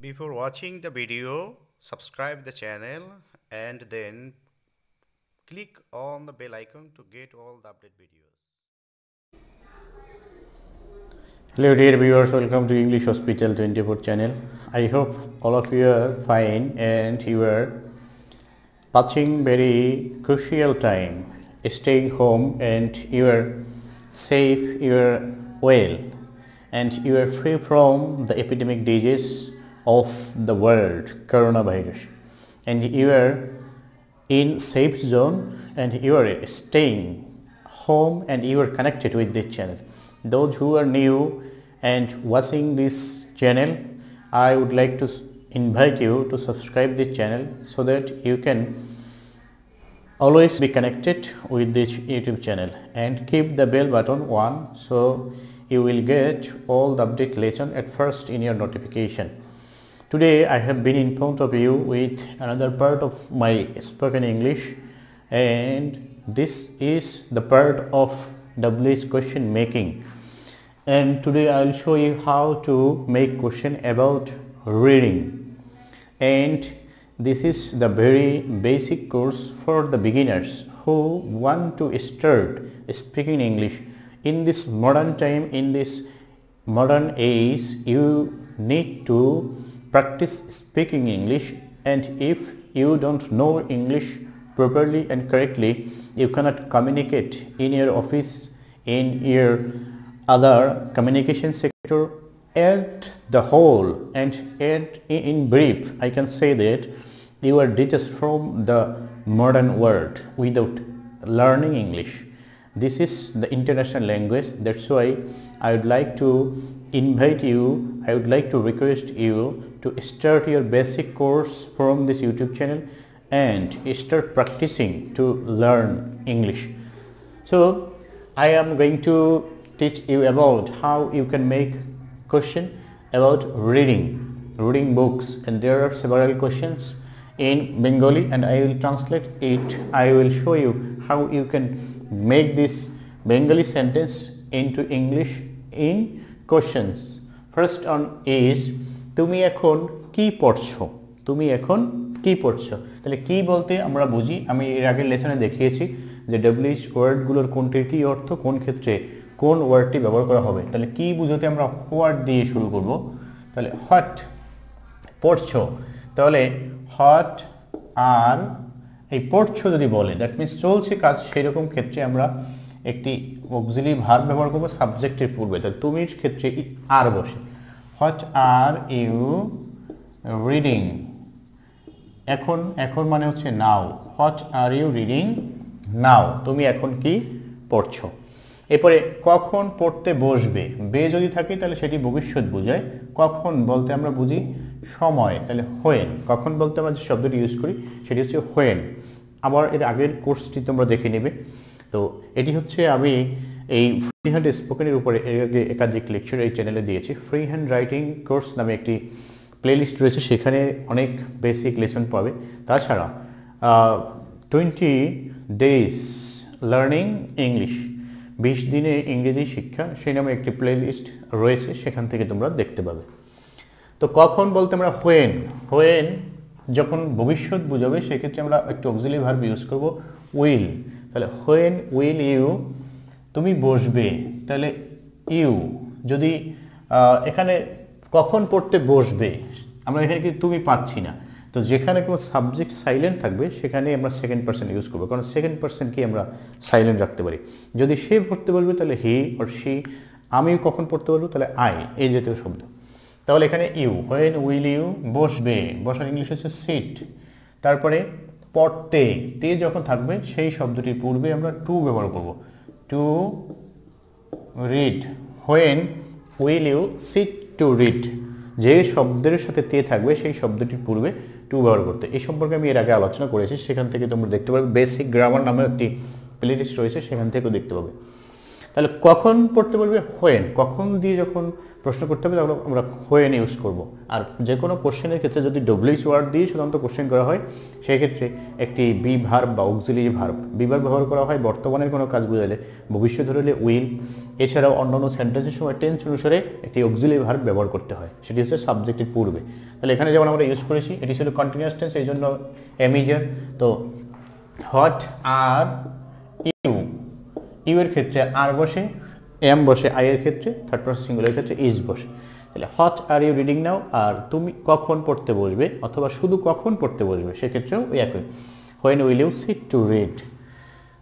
Before watching the video, subscribe the channel and then click on the bell icon to get all the update videos. Hello dear viewers, welcome to English Hospital 24 channel. I hope all of you are fine and you are passing very crucial time, staying home, and you are safe, you are well, and you are free from the epidemic disease of the world, coronavirus, and you are in safe zone and you are staying home and you are connected with this channel. Those who are new and watching this channel, I would like to invite you to subscribe this channel so that you can always be connected with this YouTube channel and keep the bell button on so you will get all the update lesson at first in your notification. Today I have been in front of you with another part of my spoken English, and this is the part of WH question making, and today I will show you how to make question about reading, and this is the very basic course for the beginners who want to start speaking English. In this modern time, in this modern age, you need to practice speaking English, and if you don't know English properly and correctly, you cannot communicate in your office, in your other communication sector, at the whole, and in brief I can say that you are detached from the modern world without learning English. This is the international language. That's why I would like to invite you, I would like to request you to start your basic course from this YouTube channel and start practicing to learn English. So I am going to teach you about how you can make question about reading books, and there are several questions in Bengali and I will translate it. I will show you how you can make this Bengali sentence into English in questions. First one is তুমি এখন কি পড়ছো, তুমি এখন কি পড়ছো। তাহলে কি বলতে আমরা বুঝি, আমি এর আগের লেসনে দেখিয়েছি যে WH ওয়ার্ডগুলোর কোনটির কি অর্থ, কোন ক্ষেত্রে কোন ওয়ার্ডটি ব্যবহার করা হবে। তাহলে কি বুঝতে আমরা হোয়াট দিয়ে শুরু করব। তাহলে হোয়াট পড়ছো, তাহলে হোয়াট আর এই পড়ছো যদি বলে দ্যাট মিনস চলছে কাজ, সেই রকম ক্ষেত্রে আমরা একটি অক্সিলারি ভার্ব ব্যবহার করব সাবজেক্টের পূর্বে। তাহলে তুমির ক্ষেত্রে আর বসে হোয়াট আর ইউ রিডিং। এখন মানে হচ্ছে now, what are you reading now, তুমি এখন কি পড়ছো। এরপরে কখন পড়তে বসবে, বে যদি থাকে তাহলে সেটি ভবিষ্যৎ বোঝায়। কখন বলতে আমরা বুঝি সময়, তাহলে হোয়েন। কখন বলতে আমরা যে শব্দটি ইউজ করি সেটি হচ্ছে হোয়েন। আবার এর আগের কোর্সটি তোমরা দেখে নেবে। তো এটি হচ্ছে আমি এই ফ্রি হ্যান্ড স্পোকেনের উপরে এর আগে একাধিক লেকচার এই চ্যানেলে দিয়েছি। ফ্রি হ্যান্ড রাইটিং কোর্স নামে একটি প্লেলিস্ট রয়েছে, সেখানে অনেক বেসিক লেসন পাবে। তাছাড়া 20 days লার্নিং ইংলিশ, 20 দিনে ইংরেজি শিক্ষা, সেই নামে একটি প্লেলিস্ট রয়েছে, সেখান থেকে তোমরা দেখতে পাবে। তো কখন বলতে আমরা হোয়েন যখন ভবিষ্যৎ বোঝাবে সেক্ষেত্রে আমরা একটু অক্সিলারি ভার্ব ইউজ করব উইল। তাহলে হোয়েন উইল ইউ, তুমি বসবে, তাহলে ইউ। যদি এখানে কখন পড়তে বসবে, আমরা এখানে কিন্তু তুমি পাচ্ছি না, তো যেখানে কোনো সাবজেক্ট সাইলেন্ট থাকবে সেখানে আমরা সেকেন্ড পারসন ইউজ করবো, কারণ সেকেন্ড পারসনকে আমরা সাইলেন্ট রাখতে পারি। যদি সে পড়তে বলবে তাহলে হি অর সি, আমি কখন পড়তে বলবো তাহলে আই, এই জাতীয় শব্দ। তাহলে এখানে ইউ, হোয়েন উইল ইউ বসবে, বসার ইংলিশ হচ্ছে সিট। তারপরে পড়তে, তে যখন থাকবে সেই শব্দটির পূর্বে আমরা টু ব্যবহার করব, to read. When will you sit to read, যে শব্দের সাথে তে থাকবে সেই শব্দটির পূর্বে টু ব্যবহার করতে। এই সম্পর্কে আমি এর আগে আলোচনা করেছি, সেখান থেকে তোমরা দেখতে পাবে। বেসিক গ্রামার নামে একটি প্লেলিস্ট রয়েছে, সেখান থেকেও দেখতে পাবে। তাহলে কখন পড়তে বলবে হোয়েন, কখন দিয়ে যখন প্রশ্ন করতে হবে তখন আমরা হোয়েন ইউজ করব। আর যে কোনো কোশ্চেনের ক্ষেত্রে যদি ডব্লিউএইচ ওয়ার্ড দিয়ে সাধারণত কোশ্চেন করা হয় সেই ক্ষেত্রে একটি বি ভার্ব বা অক্সিলারি ভার্ব, বি ভার্ব ব্যবহার করা হয় বর্তমানের কোনো কাজ বোঝালে, ভবিষ্যৎ হলে উইল, এছাড়াও অন্যান্য সেন্টেন্সের সময় টেন্স অনুসারে একটি অক্সিলারি ভার্ব ব্যবহার করতে হয়, সেটি হচ্ছে সাবজেক্টের পূর্বে। তাহলে এখানে যেমন আমরা ইউজ করেছি এটি ছিল কন্টিনিউয়াস টেন্স, এই জন্য এমিজার। তো হোয়াট আর ইউ, ইউ এর ক্ষেত্রে আর বসে, এম বসে, আই এর ক্ষেত্রে থার্ড পারসন সিঙ্গুলারের ক্ষেত্রে ইজ বসে। তাহলে what are you reading now, আর তুমি কখন পড়তে বসবে অথবা শুধু কখন পড়তে বসবে সেক্ষেত্রেও ওই একই, when will you sit to read.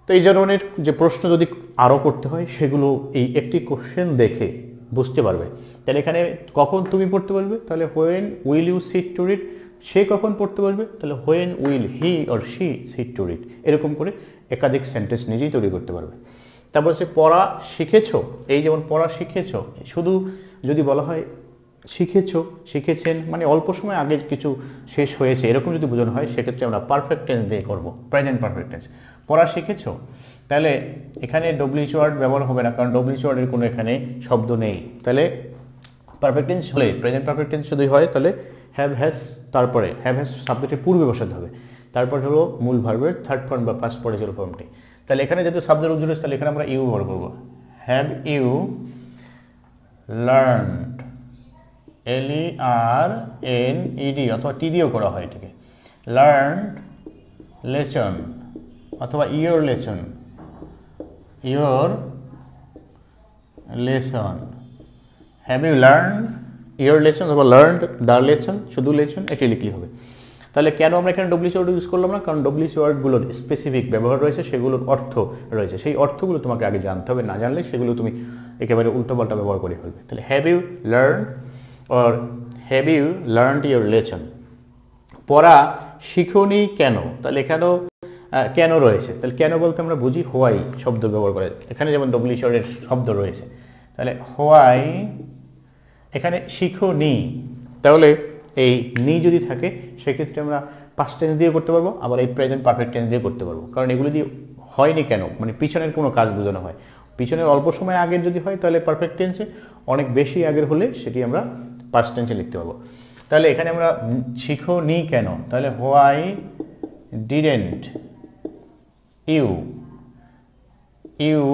তো এই ধরনের যে প্রশ্ন যদি আরও করতে হয় সেগুলো এই একটি কোশ্চেন দেখে বুঝতে পারবে। তাহলে এখানে কখন তুমি পড়তে বসবে, তাহলে when will you sit to read, সে কখন পড়তে বসবে, তাহলে when will he or she sit to read. এরকম করে একাধিক সেন্টেন্স নিজেই তৈরি করতে পারবে। তারপর সে পড়া শিখেছো, এই যেমন পড়া শিখেছো, শুধু যদি বলা হয় শিখেছো, শিখেছেন, মানে অল্প সময় আগে কিছু শেষ হয়েছে এরকম যদি বোঝানো হয় সেক্ষেত্রে আমরা পারফেক্ট টেন্স দিয়ে করব, প্রেজেন্ট পারফেক্ট টেন্স। পড়া শিখেছো, তাহলে এখানে ডব্লিউএইচ ওয়ার্ড ব্যবহার হবে না, কারণ ডব্লিউএইচ ওয়ার্ডের কোনো এখানে শব্দ নেই। তাহলে পারফেক্ট টেন্স হলে, প্রেজেন্ট পারফেক্ট টেন্স যদি হয় তাহলে হ্যাভ হ্যাজ, তারপরে হ্যাভ হ্যাজ সাবজেক্টের পূর্বে বসাতে হবে, তারপর হলো মূল ভার্বের থার্ড ফর্ম বা ফার্স্ট পার্টিসিপাল ফর্মটি। তাহলে এখানে যেহেতু সাবজেক্ট উজ্জ্বল, তাহলে এখানে আমরা ইউ ব্যবহার করবো। হ্যাভ ইউ লার্নড, LERNED অথবা টি দিয়েও করা হয় এটাকে, লার্নড লেসন অথবা your lesson, your lesson. Have you learn your lesson অথবা লার্নড দ্য লেসন, শুধু লেসন এটি লিখলে হবে। তাহলে কেন আমরা এখানে ডব্লিউএইচ ওয়ার্ড ইউজ করলাম না, কারণ ডব্লিউএইচ ওয়ার্ডগুলোর স্পেসিফিক ব্যবহার রয়েছে, সেগুলোর অর্থ রয়েছে, সেই অর্থগুলো তোমাকে আগে জানতে হবে, না জানলে সেগুলো তুমি একেবারে উল্টোপাল্টা ব্যবহার করে ফেলবে। তাহলে have you learn or have you learned your lesson. পড়া শিখোনি কেন, তাহলে এখানেও কেন রয়েছে, তাহলে কেন বলতে আমরা বুঝি হোয়াই শব্দ ব্যবহার করে, এখানে যেমন ডব্লিউএইচ ওয়ার্ডের শব্দ রয়েছে। তাহলে হোয়াই, এখানে শিখোনি, তাহলে এই নি যদি থাকে সেক্ষেত্রে আমরা পাস্ট টেন্স দিয়ে করতে পারবো, আবার এই প্রেজেন্ট পারফেক্ট টেন্স দিয়ে করতে পারবো, কারণ এগুলো দিয়ে হয়নি কেন, মানে পিছনের কোনো কাজ বোঝানো হয়। পিছনের অল্প সময় আগের যদি হয় তাহলে পারফেক্ট টেন্সে, অনেক বেশি আগের হলে সেটি আমরা পাস্ট টেন্সে লিখতে পারবো। তাহলে এখানে আমরা শিখোনি কেন, তাহলে হোয়াই ডিডেন্ট ইউ, ইউ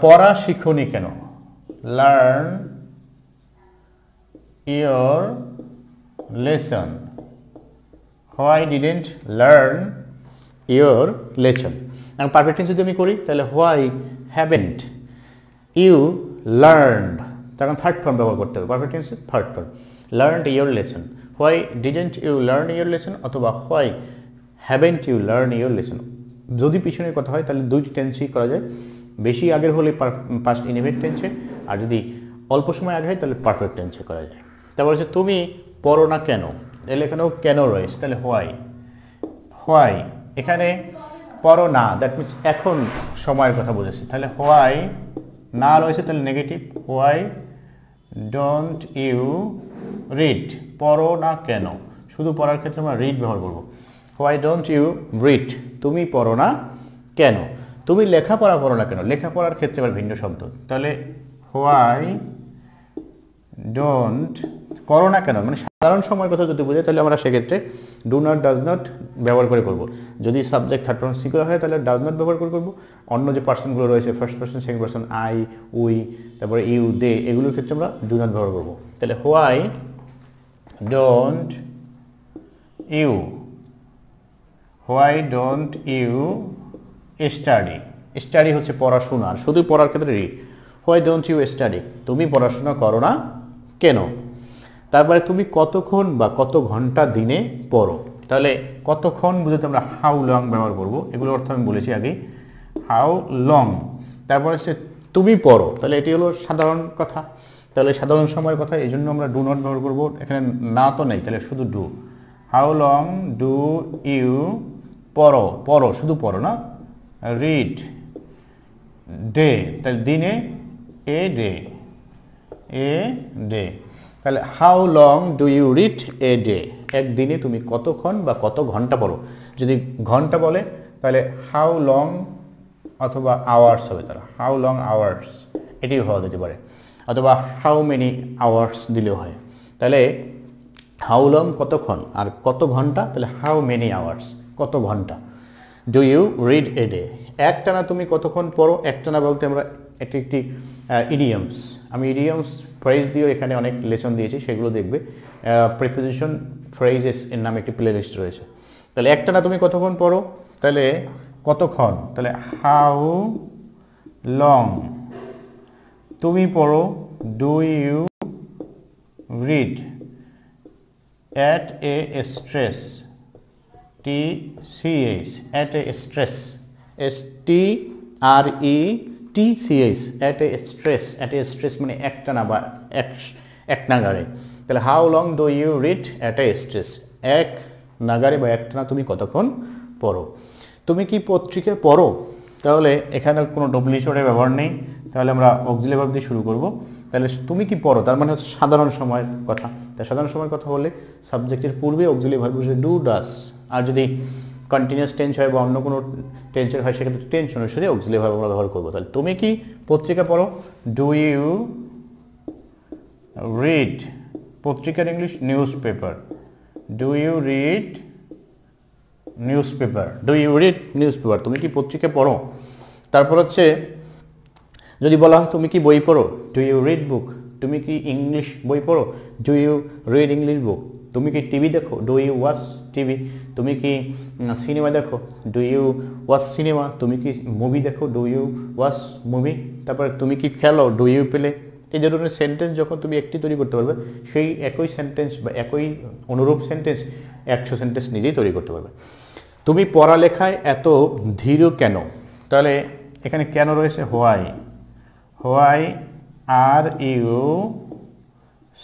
পড়া শিখোনি কেন, learn your lesson, why didn't learn your lesson. আর পারফেক্ট টেন্স যদি আমি করি তাহলে হোয়াই হ্যাভেন্ট ইউ লার্নড, তখন থার্ড ফর্ম ব্যবহার করতে হবে, পারফেক্ট টেন্সে third form, learned your lesson, why didn't you learn your lesson অথবা why haven't you learn your lesson. যদি পিছনের কথা হয় তাহলে দুইটি টেন্সই করা যায়, বেশি আগের হলে পাস্ট ইনডিফিনিট টেন্সে, আর যদি অল্প সময় আগে হয় তাহলে পারফেক্ট টেন্সে করা যায়। তারপর হচ্ছে তুমি পড়ো না কেন, তাহলে এখানেও কেন রয়েছে, তাহলে হোয়াই, হোয়াই এখানে পড়ো না, দ্যাট মিনস এখন সময়ের কথা বোঝাচ্ছে, তাহলে হোয়াই না রয়েছে তাহলে negative, why don't you read, পড়ো না কেন, শুধু পড়ার ক্ষেত্রে আমরা রিড ব্যবহার করবো, হোয়াই ডোন্ট ইউ রিড, তুমি পড়ো না কেন, তুমি লেখাপড়া করো না কেন, লেখাপড়ার ক্ষেত্রে আবার ভিন্ন শব্দ, তাহলে হোয়াই ডোন্ট করো না কেন, মানে সাধারণ সময়ের কথা যদি বোঝায় তাহলে আমরা সেক্ষেত্রে ডু নট ডাজ নট ব্যবহার করে করবো। যদি সাবজেক্ট থার্ড পারসন সিঙ্গুলার হয় তাহলে ডাজ নট ব্যবহার করে করবো। অন্য যে পার্সনগুলো রয়েছে first person, second person, I, we, তারপরে ইউ, দে, এগুলোর ক্ষেত্রে আমরা ডু নট ব্যবহার করবো। তাহলে why don't you, why don't you study, study হচ্ছে পড়াশোনা, আর শুধু পড়ার ক্ষেত্রে read, why don't you study, তুমি পড়াশোনা করো না কেন। তারপরে তুমি কতক্ষণ বা কত ঘন্টা দিনে পড়ো, তাহলে কতক্ষণ বুঝতে আমরা হাউ লং ব্যবহার করব, এগুলো অর্থ আমি বলেছি আগে, হাউ লং। তারপরে হচ্ছে তুমি পড়ো, তাহলে এটি হলো সাধারণ কথা, তাহলে সাধারণ সময়ের কথা, এই জন্য আমরা ডু নট ব্যবহার করবো, এখানে না তো নেই, তাহলে শুধু do, how long do you পড়ো, পড়ো শুধু পড়ো না, রিড ডে, তাহলে দিনে এ ডে, এ ডে, তাহলে how long do you read a day, একদিনে তুমি কতক্ষণ বা কত ঘন্টা পড়ো। যদি ঘন্টা বলে তাহলে হাউ লং অথবা আওয়ার্স হবে তারা, হাউ লং আওয়ার্স এটিও হওয়া যেতে পারে, অথবা হাউ মেনি আওয়ার্স দিলেও হয়। তাহলে হাউ লং কতক্ষণ, আর কত ঘন্টা, তাহলে হাউ মেনি আওয়ার্স কত ঘন্টা। Do you read a day, একটানা তুমি কতক্ষণ পড়ো। একটানা বলতে আমরা এটি একটি ইডিয়মস, আমি ইডিয়মস ফ্রেজ দিয়েও এখানে অনেক লেসন দিয়েছি, সেগুলো দেখবে। প্রিপোজিশন ফ্রেজেস এর নামে একটি প্লে লিস্ট রয়েছে। তাহলে একটানা তুমি কতক্ষণ পড়ো, তাহলে কতক্ষণ, তাহলে হাউ লং তুমি পড়ো। Do you read at a stress, TCH, at a stress, STRETCH, at a stress, at a stress মানে একটানা বা এক নাগারে। তাহলে how long do you read at a stress, এক নাগারে বা একটানা তুমি কতক্ষণ পড়ো। তুমি কি পত্রিকা পড়ো, তাহলে এখানে কোনো ডব্লিউএইচ ওয়ার্ডের ব্যবহার নেই, তাহলে আমরা অক্সিলারি ভার্ব দিয়ে শুরু করব। তাহলে তুমি কি পড়ো তার মানে হচ্ছে সাধারণ সময়ের কথা। তাই সাধারণ সময়ের কথা বলে সাবজেক্টের পূর্বে অক্সিলারি ভার্ব হিসেবে ডু ডাস, আর যদি কন্টিনিউয়াস টেন্স হয় বা অন্য কোনো টেন্সের হয় সেক্ষেত্রে টেন্স অনুসারে অক্সিলারি ভার্ব আমরা ব্যবহার করবো। তাহলে তুমি কি পত্রিকা পড়ো, ডু ইউ রিড, পত্রিকার English newspaper, do you read newspaper, do you read newspaper, তুমি কি পত্রিকা পড়ো। তারপর হচ্ছে যদি বলা হয় তুমি কি বই পড়ো, ডু ইউ রিড বুক, তুমি কি ইংলিশ বই পড়ো, do you read English book, তুমি কি টিভি দেখো, ডু ইউ ওয়াচ টিভি, তুমি কি সিনেমা দেখো, ডু ইউ ওয়াচ সিনেমা, তুমি কি মুভি দেখো, ডু ইউ ওয়াচ মুভি। তারপরে তুমি কি খেলো, ডু ইউ প্লে। এই ধরনের সেন্টেন্স যখন তুমি একটি তৈরি করতে পারবে, সেই একই সেন্টেন্স বা একই অনুরূপ সেন্টেন্স 100 সেন্টেন্স নিজেই তৈরি করতে পারবে। তুমি পড়ালেখায় এত ধীর কেন, তাহলে এখানে কেন রয়েছে why, why are you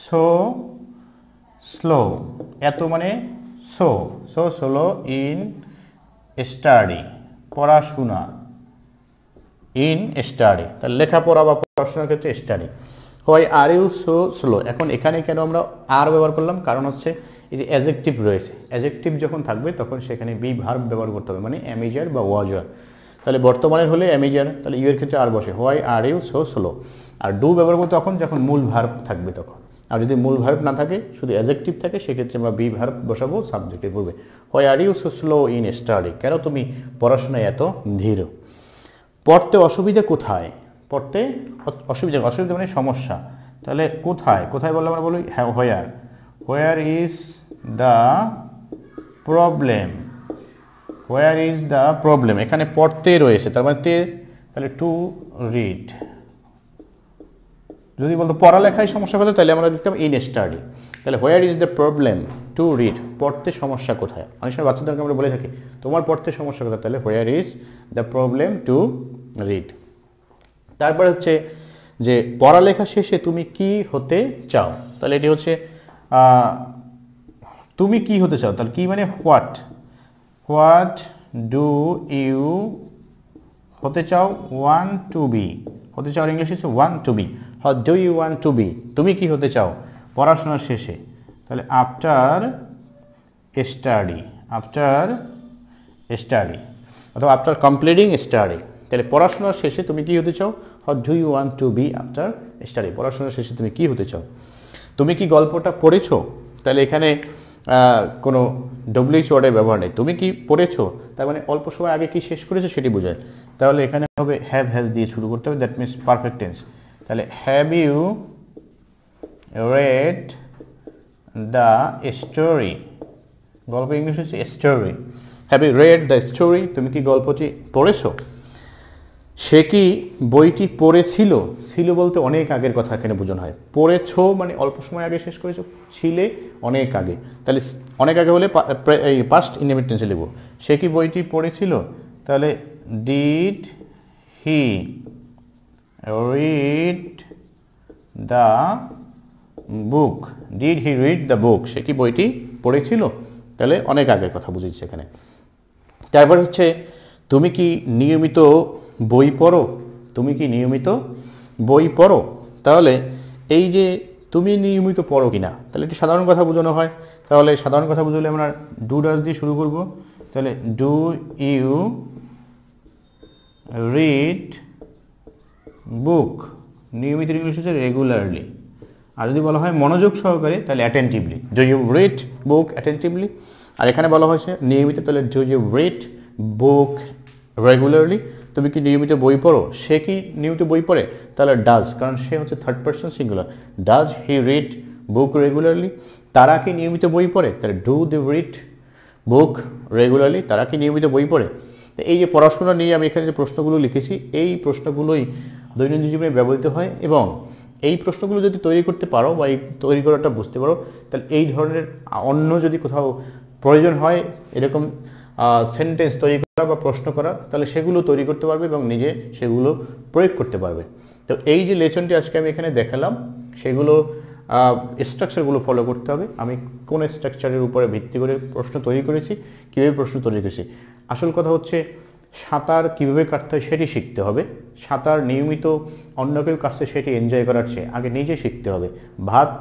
so slow, এত মানে so so slow in study, পড়াশোনা, ইন স্টাডি, তাহলে লেখাপড়া বা পড়াশোনার ক্ষেত্রে study. Why are you so slow, এখন এখানে কেন আমরা আর ব্যবহার করলাম, কারণ হচ্ছে এই যে অ্যাডজেক্টিভ রয়েছে, অ্যাডজেক্টিভ যখন থাকবে তখন সেখানে বি ভার্ব ব্যবহার করতে হবে, মানে অ্যামেজার বা ওয়াজার। তাহলে বর্তমানের হলে অ্যামেজার, তাহলে ইউ এর ক্ষেত্রে আর বসে, why are you so slow. আর ডু ব্যবহার করতে তখন যখন মূল ভার্ব থাকবে তখন, আর যদি মূল ভার্ব না থাকে শুধু অ্যাডজেক্টিভ থাকে সেক্ষেত্রে আমরা বি ভার্ব বসাবো সাবজেক্টের পূর্বে। Why are you so slow in study, কেন তুমি পড়াশোনায় এত ধীর। পড়তে অসুবিধা কোথায়, পড়তে অসুবিধা, অসুবিধা মানে সমস্যা, তাহলে কোথায়, কোথায় বললে আমরা বলি where, where is the problem, where is the problem, এখানে পড়তে রয়েছে তার মানে তে, তাহলে টু রিড। যদি বলতো পড়ালেখায় সমস্যা কোথায়, তাহলে আমরা লিখতাম ইন স্টাডি। তাহলে হোয়ার is the problem to read, পড়তে সমস্যা কোথায়। অনেক সময় বাচ্চাদেরকে আমরা বলে থাকি তোমার পড়তে সমস্যা কোথায়, তাহলে হোয়ার is the problem to read. তারপর হচ্ছে যে পড়ালেখা শেষে তুমি কি হতে চাও, তাহলে এটি হচ্ছে তুমি কি হতে চাও, তাহলে কি মানে হোয়াট, হোয়াট ডু ইউ হতে চাও, ওয়ান টু বি, হতে চাও ইংলিশ হচ্ছে want to be, what do you want to be, তুমি কি হতে চাও পড়াশোনার শেষে, তাহলে আফটার স্টাডি, আফটার স্টাডি অথবা আফটার কমপ্লিটিং স্টাডি। তাহলে পড়াশোনার শেষে তুমি কি হতে চাও, what do you want to be after study, পড়াশোনার শেষে তুমি কি হতে চাও। তুমি কি গল্পটা পড়েছো, তাহলে এখানে কোনো ডব্লিউএইচ ওয়ার্ডের ব্যবহার নেই, তুমি কি পড়েছো তার মানে অল্প সময় আগে কি শেষ করেছো সেটি বোঝায়। তাহলে এখানে হবে হ্যাভ হ্যাজ দিয়ে শুরু করতে হবে, দ্যাট মিনস পারফেক্ট টেন্স। তাহলে have you read the story, গল্প ইংলিশ হচ্ছে story, have you read the story, তুমি কি গল্পটি পড়েছো। সে কি বইটি পড়েছিল, ছিল বলতে অনেক আগের কথা এখানে বোঝানো হয়, পড়েছো মানে অল্প সময় আগে শেষ করেছো, ছিলে অনেক আগে, তাহলে অনেক আগে হলে এই পাস্ট ইনডেফিনিট টেন্সে লিখব। সে কি বইটি পড়েছিল, তাহলে did he read the book, did he read the book, সে কি বইটি পড়েছিল, তাহলে অনেক আগের কথা বুঝেছি এখানে। তারপর হচ্ছে তুমি কি নিয়মিত বই পড়ো, তুমি কি নিয়মিত বই পড়ো, তাহলে এই যে তুমি নিয়মিত পড়ো কিনা, তাহলে এটি সাধারণ কথা বোঝানো হয়। তাহলে সাধারণ কথা বুঝলে আমরা ডু ডাস দিয়ে শুরু করব, তাহলে ডু ইউ read book নিয়মিত ইংলিশ হচ্ছে রেগুলারলি আর যদি বলা হয় মনোযোগ সহকারে তাহলে attentively do you read book attentively আর এখানে বলা হয়েছে নিয়মিত তাহলে do you read book regularly তুমি কি নিয়মিত বই পড়ো সে কি নিয়মিত বই পড়ে তাহলে ডাজ কারণ সে হচ্ছে third person singular does he read book regularly তারা কি নিয়মিত বই পড়ে তাহলে do they read book regularly তারা কি নিয়মিত বই পড়ে তো এই যে পড়াশোনা নিয়ে আমি এখানে যে প্রশ্নগুলো লিখেছি এই প্রশ্নগুলোই দৈনন্দিন জীবনে ব্যবহৃত হয় এবং এই প্রশ্নগুলো যদি তৈরি করতে পারো বা এই তৈরি করাটা বুঝতে পারো তাহলে এই ধরনের অন্য যদি কোথাও প্রয়োজন হয় এরকম সেন্টেন্স তৈরি করা বা প্রশ্ন করা তাহলে সেগুলো তৈরি করতে পারবে এবং নিজে সেগুলো প্রয়োগ করতে পারবে তো এই যে লেসনটি আজকে আমি এখানে দেখালাম সেগুলো স্ট্রাকচারগুলো ফলো করতে হবে আমি কোন স্ট্রাকচারের উপরে ভিত্তি করে প্রশ্ন তৈরি করেছি কীভাবে প্রশ্ন তৈরি করেছি আসল কথা হচ্ছে সাঁতার কীভাবে কাটতে হয় সেটি শিখতে হবে সাঁতার নিয়মিত অন্য কেউ কাটছে সেটি এনজয় করার চেয়ে আগে নিজে শিখতে হবে ভাত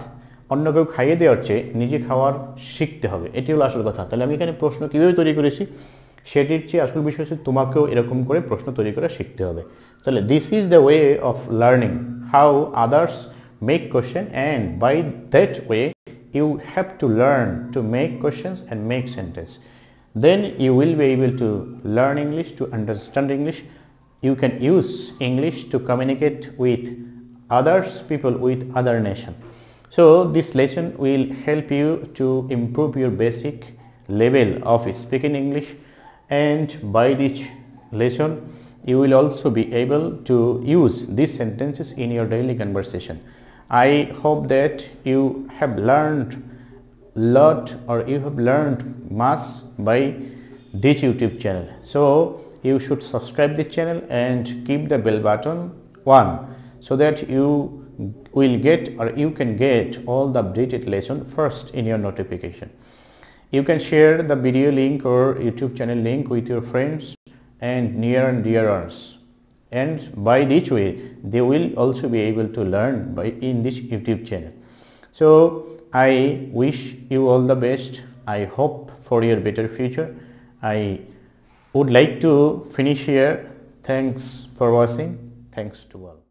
অন্য কেউ খাইয়ে দেওয়ার চেয়ে নিজে খাওয়ার শিখতে হবে এটি হলো আসল কথা তাহলে আমি এখানে প্রশ্ন কীভাবে তৈরি করেছি সেটির চেয়ে আসল বিষয় হচ্ছে তোমাকেও এরকম করে প্রশ্ন তৈরি করে শিখতে হবে তাহলে this is the way of learning how others make question and by that way you have to learn to make questions and make sentence then you will be able to learn English to understand English you can use English to communicate with others people with other nation so this lesson will help you to improve your basic level of speaking English and by this lesson you will also be able to use these sentences in your daily conversation I hope that you have learned lot or you have learned much by this YouTube channel so you should subscribe the channel and keep the bell button on so that you will get or you can get all the updated lesson first in your notification you can share the video link or YouTube channel link with your friends and near and dear ones and by this way they will also be able to learn by in this YouTube channel so I wish you all the best I hope for your better future I would like to finish here thanks for watching thanks to all